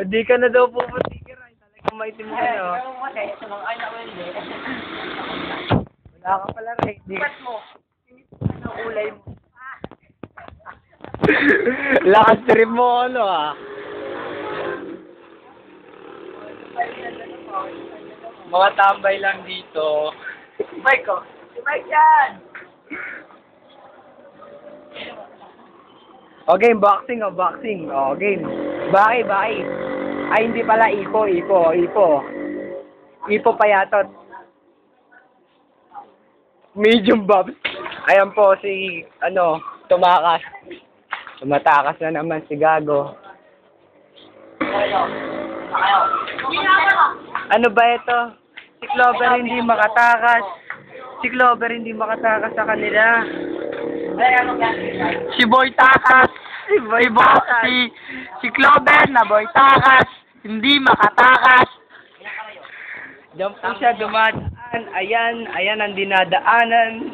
Hindi ka na daw puputikir ay talagang maitim ka na. Wala ka pala rin. Ba't mo? Ano ulay mo? Lakas trip mo ano ah. Mga tambay lang dito. Mike ko. Si Mike yan! O game, boxing o boxing. O game. Baki. Ay hindi pala ipo. Ipo payatot. Medium bobs. Ayan po si tumakas. Tumatakas na naman si Gago. Ano ba ito? Si Clover hindi makatakas. Si Clover hindi makatakas sa kanila. Si Boy Takas. Si Clover na Boy Takas. Hindi makatakas. Diyan po siya dumadaan. Ayan ang dinadaanan.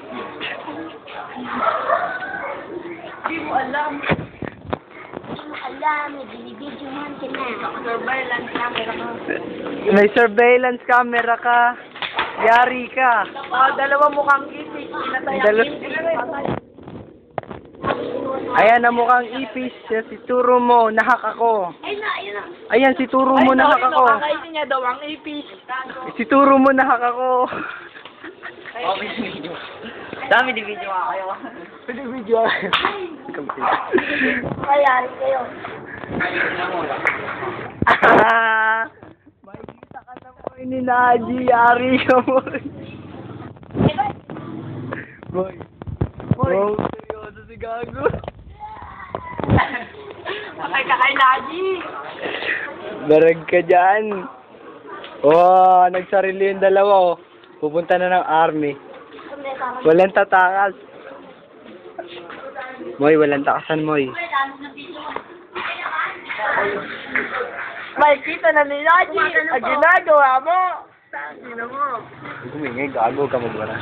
Hindi mo alam. May binibidyohan ka na. Surveillance camera ka. May surveillance camera ka. Yari ka. Dalawa mukhang isip. Pinatay ang Dalawa- isip. Ayan ang mukhang ipis. Si Turo mo. Nahak ako. Ayun na. Ayan si Turo mo. Nahak ako. Kakainin niya daw ang ipis. Si Turo mo. Nahak ako. Okay, video. Dami di video nga kayo. Pwede video. Kayari kayo. Makikita ka na mo ni Naji. Yari ka mo. Boy. Wow, seryoso si Gago. Patay ka kay Naji. Barag ka dyan. Oh, nagsarili yung dalawa oh. Pupunta na ng army. Walang tatakas. Moy, walang takasan, Moy. Makikita na ni Naji. Ang ginagawa mo. Tangina mo. Gumingay, Gago ka magbara.